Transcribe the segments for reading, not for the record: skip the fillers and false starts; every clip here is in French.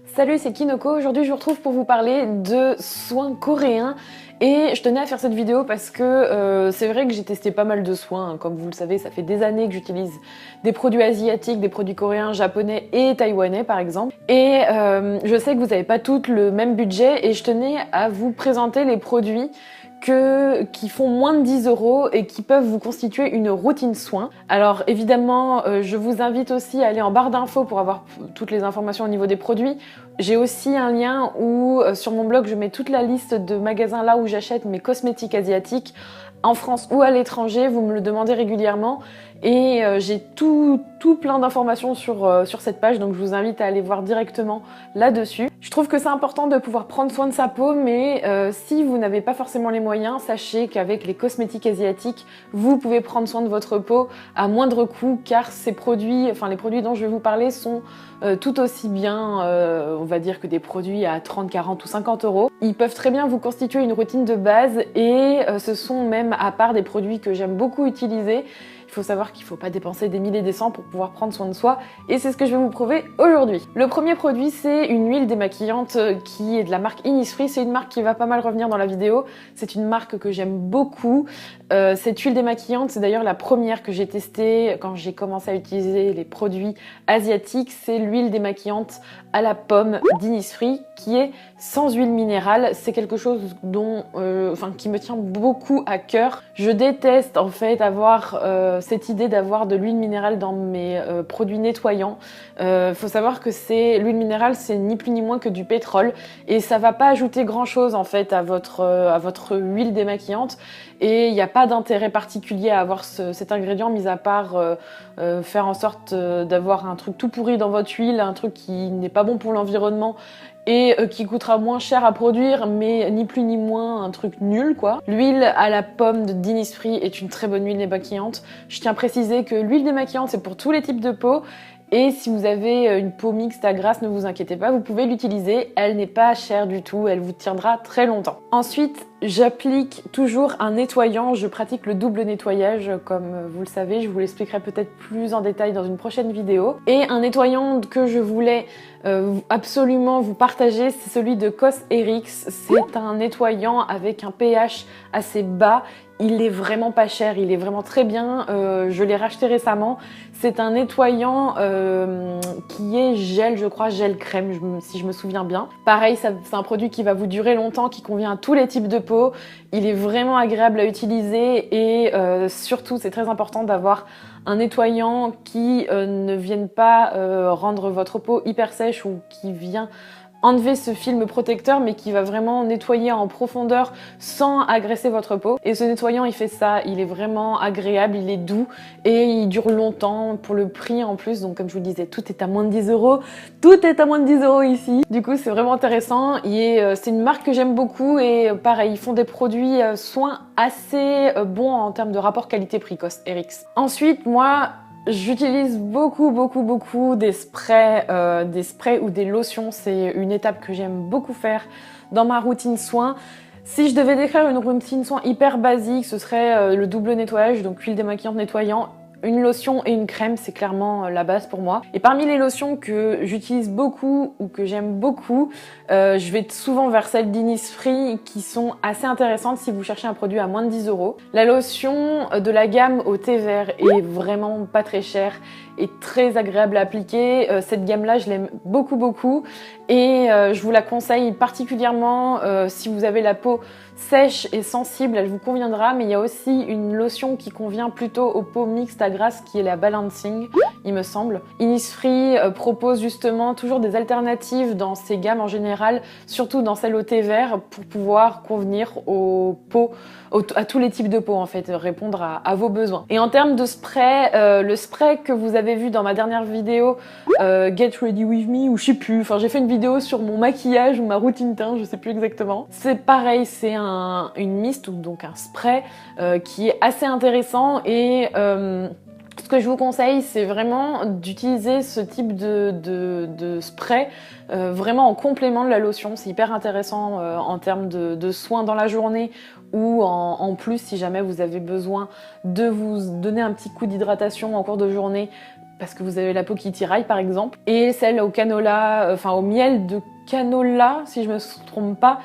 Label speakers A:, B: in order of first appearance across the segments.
A: Salut, c'est Kinoko. Aujourd'hui, je vous retrouve pour vous parler de soins coréens. Et je tenais à faire cette vidéo parce que c'est vrai que j'ai testé pas mal de soins. Comme vous le savez, ça fait des années que j'utilise des produits asiatiques, des produits coréens, japonais et taïwanais par exemple. Et je sais que vous n'avez pas toutes le même budget et je tenais à vous présenter les produits qui font moins de 10 € et qui peuvent vous constituer une routine soin. Alors évidemment, je vous invite aussi à aller en barre d'infos pour avoir toutes les informations au niveau des produits. J'ai aussi un lien où sur mon blog je mets toute la liste de magasins là où j'achète mes cosmétiques asiatiques en France ou à l'étranger, vous me le demandez régulièrement et j'ai tout plein d'informations sur cette page, donc je vous invite à aller voir directement là-dessus. Je trouve que c'est important de pouvoir prendre soin de sa peau, mais si vous n'avez pas forcément les moyens, sachez qu'avec les cosmétiques asiatiques, vous pouvez prendre soin de votre peau à moindre coût, car ces produits, enfin les produits dont je vais vous parler sont tout aussi bien, on va dire, que des produits à 30, 40 ou 50 €. Ils peuvent très bien vous constituer une routine de base et ce sont même, à part des produits que j'aime beaucoup utiliser, il faut savoir qu'il ne faut pas dépenser des milliers et des cents pour pouvoir prendre soin de soi et c'est ce que je vais vous prouver aujourd'hui. Le premier produit, c'est une huile démaquillante qui est de la marque Innisfree. C'est une marque qui va pas mal revenir dans la vidéo. C'est une marque que j'aime beaucoup. Cette huile démaquillante, c'est d'ailleurs la première que j'ai testée quand j'ai commencé à utiliser les produits asiatiques. C'est l'huile démaquillante à la pomme d'Innisfree qui est sans huile minérale. C'est quelque chose qui me tient beaucoup à cœur. Je déteste en fait avoir cette idée d'avoir de l'huile minérale dans mes produits nettoyants. Faut savoir que l'huile minérale, c'est ni plus ni moins que du pétrole et ça va pas ajouter grand chose en fait à votre huile démaquillante et il n'y a pas d'intérêt particulier à avoir cet ingrédient mis à part faire en sorte d'avoir un truc tout pourri dans votre huile, un truc qui n'est pas bon pour l'environnement et qui coûtera moins cher à produire, mais ni plus ni moins un truc nul quoi. L'huile à la pomme d'Innisfree est une très bonne huile démaquillante. Je tiens à préciser que l'huile démaquillante c'est pour tous les types de peau. Et si vous avez une peau mixte à grasse, ne vous inquiétez pas, vous pouvez l'utiliser. Elle n'est pas chère du tout, elle vous tiendra très longtemps. Ensuite, j'applique toujours un nettoyant. Je pratique le double nettoyage, comme vous le savez. Je vous l'expliquerai peut-être plus en détail dans une prochaine vidéo. Et un nettoyant que je voulais absolument vous partager, c'est celui de Cosrx. C'est un nettoyant avec un pH assez bas. Il est vraiment pas cher, il est vraiment très bien, je l'ai racheté récemment. C'est un nettoyant qui est gel, je crois, gel crème, si je me souviens bien. Pareil, c'est un produit qui va vous durer longtemps, qui convient à tous les types de peau. Il est vraiment agréable à utiliser et surtout, c'est très important d'avoir un nettoyant qui ne vienne pas rendre votre peau hyper sèche ou qui vient enlever ce film protecteur mais qui va vraiment nettoyer en profondeur sans agresser votre peau. Et ce nettoyant il fait ça, il est vraiment agréable, il est doux et il dure longtemps pour le prix en plus. Donc comme je vous le disais, tout est à moins de 10 €. Tout est à moins de 10 € ici. Du coup c'est vraiment intéressant et c'est une marque que j'aime beaucoup et pareil, ils font des produits soins assez bons en termes de rapport qualité-prix, Cosrx. Ensuite moi, j'utilise beaucoup des sprays ou des lotions. C'est une étape que j'aime beaucoup faire dans ma routine soin. Si je devais décrire une routine soin hyper basique, ce serait le double nettoyage, donc huile démaquillante nettoyant, une lotion et une crème, c'est clairement la base pour moi. Et parmi les lotions que j'utilise beaucoup ou que j'aime beaucoup, je vais souvent vers celles d'Innisfree qui sont assez intéressantes si vous cherchez un produit à moins de 10 €. La lotion de la gamme au thé vert est vraiment pas très chère et très agréable à appliquer. Cette gamme-là, je l'aime beaucoup et je vous la conseille particulièrement si vous avez la peau sèche et sensible, elle vous conviendra, mais il y a aussi une lotion qui convient plutôt aux peaux mixtes à grasse qui est la Balancing, il me semble. Innisfree propose justement toujours des alternatives dans ses gammes en général, surtout dans celle au thé vert, pour pouvoir convenir aux peaux, à tous les types de peau en fait, répondre à vos besoins. Et en termes de spray, le spray que vous avez vu dans ma dernière vidéo, Get Ready With Me, ou je sais plus, enfin j'ai fait une vidéo sur mon maquillage ou ma routine teint, je sais plus exactement. C'est pareil, c'est une mist ou donc un spray qui est assez intéressant et ce que je vous conseille, c'est vraiment d'utiliser ce type de spray vraiment en complément de la lotion. C'est hyper intéressant en termes de soins dans la journée ou en plus si jamais vous avez besoin de vous donner un petit coup d'hydratation en cours de journée. parce que vous avez la peau qui tiraille par exemple, et celle au canola, enfin au miel de canola si je me trompe pas,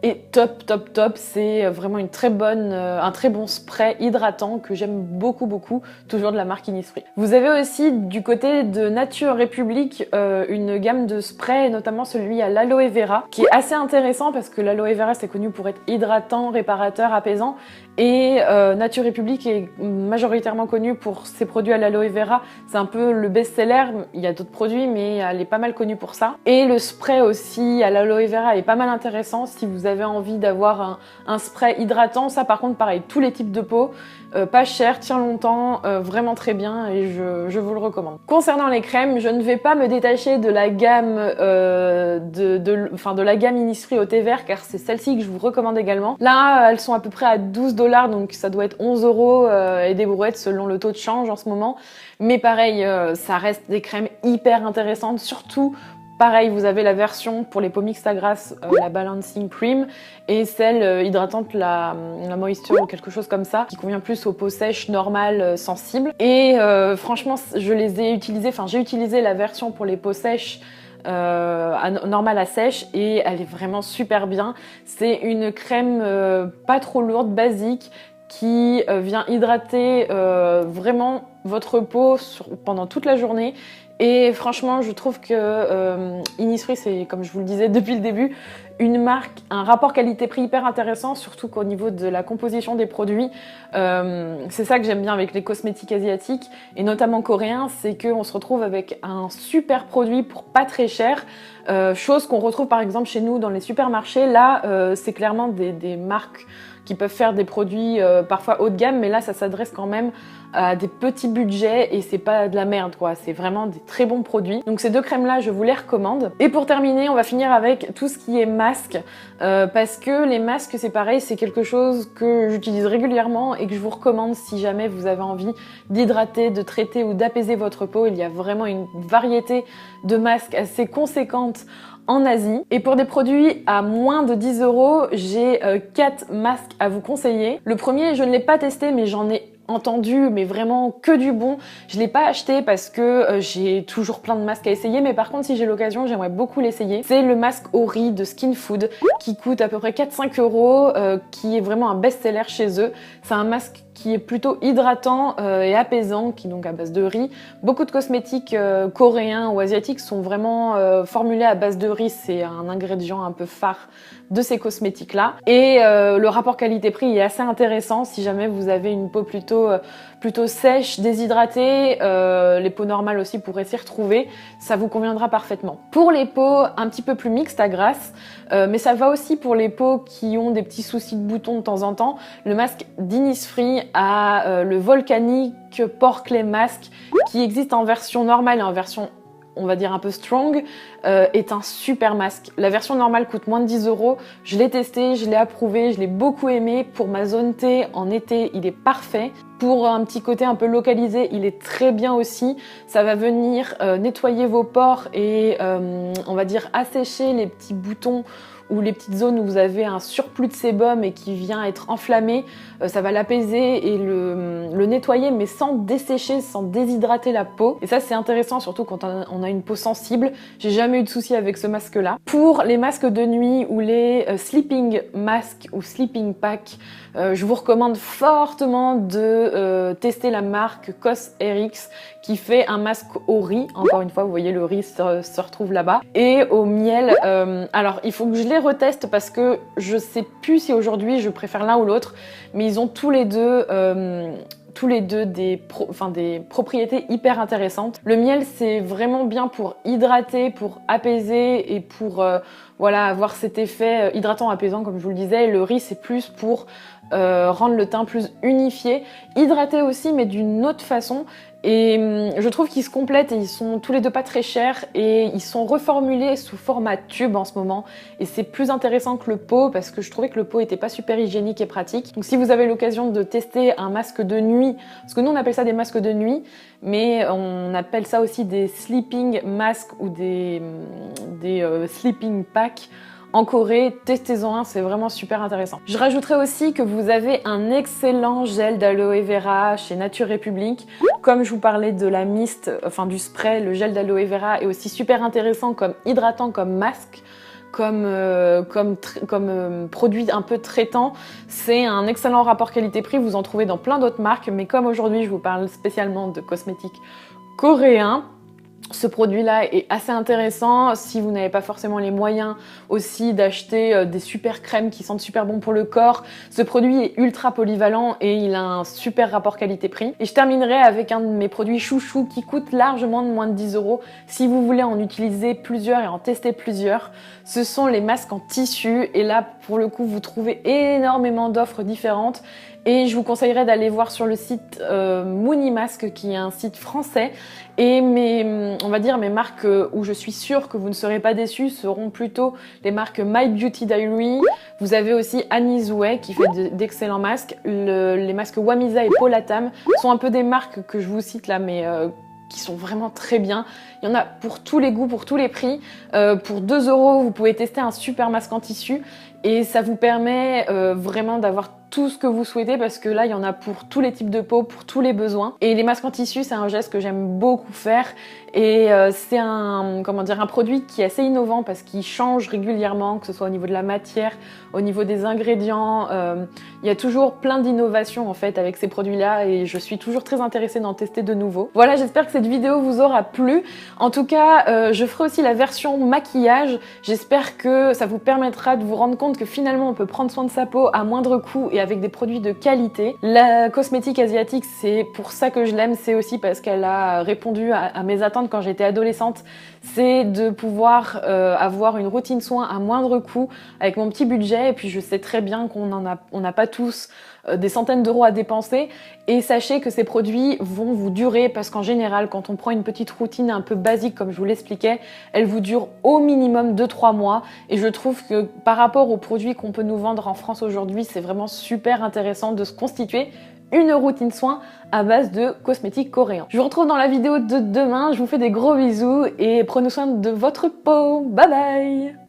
A: et top, top, top, c'est vraiment un très bon spray hydratant que j'aime beaucoup, beaucoup, toujours de la marque Innisfree. Vous avez aussi du côté de Nature République une gamme de sprays, notamment celui à l'aloe vera, qui est assez intéressant parce que l'aloe vera c'est connu pour être hydratant, réparateur, apaisant, et Nature République est majoritairement connue pour ses produits à l'aloe vera. C'est un peu le best-seller, il y a d'autres produits mais elle est pas mal connue pour ça. Et le spray aussi à l'aloe vera est pas mal intéressant si vous avez envie d'avoir un spray hydratant. Ça par contre pareil, tous les types de peau, pas cher, tient longtemps, vraiment très bien et je vous le recommande. Concernant les crèmes, je ne vais pas me détacher de la gamme de la gamme Innisfree au thé vert car c'est celle-ci que je vous recommande également. Là, elles sont à peu près à 12 $, donc ça doit être 11 € et des brouettes selon le taux de change en ce moment. Mais pareil, ça reste des crèmes hyper intéressantes, surtout pareil, vous avez la version pour les peaux mixtes à grasse, la Balancing Cream, et celle hydratante, la Moisture ou quelque chose comme ça, qui convient plus aux peaux sèches, normales, sensibles. Et franchement, je les ai utilisées, enfin j'ai utilisé la version pour les peaux sèches normale à sèche et elle est vraiment super bien. C'est une crème pas trop lourde, basique, qui vient hydrater vraiment votre peau pendant toute la journée. Et franchement, je trouve que Innisfree, c'est, comme je vous le disais depuis le début, une marque, un rapport qualité-prix hyper intéressant, surtout qu'au niveau de la composition des produits, c'est ça que j'aime bien avec les cosmétiques asiatiques, et notamment coréens, c'est qu'on se retrouve avec un super produit pour pas très cher, chose qu'on retrouve par exemple chez nous dans les supermarchés. Là, c'est clairement des marques qui peuvent faire des produits parfois haut de gamme, mais là ça s'adresse quand même à des petits budgets et c'est pas de la merde quoi, c'est vraiment des très bons produits. Donc ces deux crèmes là je vous les recommande. Et pour terminer, on va finir avec tout ce qui est masque, parce que les masques c'est pareil, c'est quelque chose que j'utilise régulièrement et que je vous recommande si jamais vous avez envie d'hydrater, de traiter ou d'apaiser votre peau. Il y a vraiment une variété de masques assez conséquente en Asie. Et pour des produits à moins de 10 €, j'ai 4 masques à vous conseiller. Le premier, je ne l'ai pas testé, mais j'en ai entendu, mais vraiment que du bon. Je l'ai pas acheté parce que j'ai toujours plein de masques à essayer, mais par contre si j'ai l'occasion, j'aimerais beaucoup l'essayer. C'est le masque au riz de Skin Food qui coûte à peu près 4-5 €, qui est vraiment un best-seller chez eux. C'est un masque qui est plutôt hydratant et apaisant, qui est donc à base de riz. Beaucoup de cosmétiques coréens ou asiatiques sont vraiment formulés à base de riz, c'est un ingrédient un peu phare de ces cosmétiques-là. Et le rapport qualité-prix est assez intéressant si jamais vous avez une peau plutôt sèche, déshydratée, les peaux normales aussi pourraient s'y retrouver, ça vous conviendra parfaitement. Pour les peaux un petit peu plus mixtes à grasse, mais ça va aussi pour les peaux qui ont des petits soucis de boutons de temps en temps, le masque d'Innisfree a le Volcanic Pore Clay Mask qui existe en version normale et en version on va dire un peu strong, est un super masque. La version normale coûte moins de 10 €. Je l'ai testé, je l'ai approuvé, je l'ai beaucoup aimé. Pour ma zone T en été, il est parfait. Pour un petit côté un peu localisé, il est très bien aussi. Ça va venir nettoyer vos pores et on va dire assécher les petits boutons ou les petites zones où vous avez un surplus de sébum et qui vient être enflammé. Ça va l'apaiser et le nettoyer, mais sans dessécher, sans déshydrater la peau. Et ça, c'est intéressant, surtout quand on a une peau sensible. J'ai jamais eu de soucis avec ce masque-là. Pour les masques de nuit ou les sleeping masks ou sleeping pack, je vous recommande fortement de tester la marque Cosrx qui fait un masque au riz. Encore une fois, vous voyez, le riz se retrouve là-bas. Et au miel. Alors, il faut que je les reteste parce que je sais plus si aujourd'hui je préfère l'un ou l'autre, mais ils ont tous les deux des propriétés hyper intéressantes. Le miel, c'est vraiment bien pour hydrater, pour apaiser et pour voilà, avoir cet effet hydratant apaisant comme je vous le disais. Le riz, c'est plus pour rendre le teint plus unifié, hydrater aussi mais d'une autre façon. Et je trouve qu'ils se complètent et ils sont tous les deux pas très chers et ils sont reformulés sous format tube en ce moment et c'est plus intéressant que le pot parce que je trouvais que le pot était pas super hygiénique et pratique. Donc si vous avez l'occasion de tester un masque de nuit, parce que nous on appelle ça des masques de nuit, mais on appelle ça aussi des sleeping masks ou des sleeping packs en Corée, testez-en un, c'est vraiment super intéressant. Je rajouterai aussi que vous avez un excellent gel d'aloe vera chez Nature République. Comme je vous parlais de la mist, enfin du spray, le gel d'aloe vera est aussi super intéressant comme hydratant, comme masque, comme produit un peu traitant. C'est un excellent rapport qualité-prix, vous en trouvez dans plein d'autres marques, mais comme aujourd'hui je vous parle spécialement de cosmétiques coréens, ce produit-là est assez intéressant si vous n'avez pas forcément les moyens aussi d'acheter des super crèmes qui sentent super bon pour le corps. Ce produit est ultra polyvalent et il a un super rapport qualité-prix. Et je terminerai avec un de mes produits chouchou qui coûte largement de moins de 10 € si vous voulez en utiliser plusieurs et en tester plusieurs. Ce sont les masques en tissu et là pour le coup vous trouvez énormément d'offres différentes. Et je vous conseillerais d'aller voir sur le site Moonimask qui est un site français. Et on va dire mes marques où je suis sûre que vous ne serez pas déçus seront plutôt les marques My Beauty Diary. Vous avez aussi Annie's Way qui fait d'excellents masques. Les masques Wamisa et Polatam sont un peu des marques que je vous cite là, mais qui sont vraiment très bien. Il y en a pour tous les goûts, pour tous les prix. Pour 2 €, vous pouvez tester un super masque en tissu et ça vous permet vraiment d'avoir tout ce que vous souhaitez parce que là il y en a pour tous les types de peau, pour tous les besoins. Et les masques en tissu c'est un geste que j'aime beaucoup faire et c'est un produit qui est assez innovant parce qu'il change régulièrement, que ce soit au niveau de la matière, au niveau des ingrédients. Il y a toujours plein d'innovations en fait avec ces produits là et je suis toujours très intéressée d'en tester de nouveaux. Voilà, j'espère que cette vidéo vous aura plu. En tout cas je ferai aussi la version maquillage. J'espère que ça vous permettra de vous rendre compte que finalement on peut prendre soin de sa peau à moindre coût et avec des produits de qualité. La cosmétique asiatique, c'est pour ça que je l'aime, c'est aussi parce qu'elle a répondu à mes attentes quand j'étais adolescente. C'est de pouvoir avoir une routine soin à moindre coût avec mon petit budget et puis je sais très bien qu'on n'a pas tous des centaines d'euros à dépenser et sachez que ces produits vont vous durer parce qu'en général quand on prend une petite routine un peu basique comme je vous l'expliquais, elle vous dure au minimum 2-3 mois et je trouve que par rapport aux produits qu'on peut nous vendre en France aujourd'hui, c'est vraiment super intéressant de se constituer une routine soin à base de cosmétiques coréens. Je vous retrouve dans la vidéo de demain, je vous fais des gros bisous et prenez soin de votre peau, bye bye.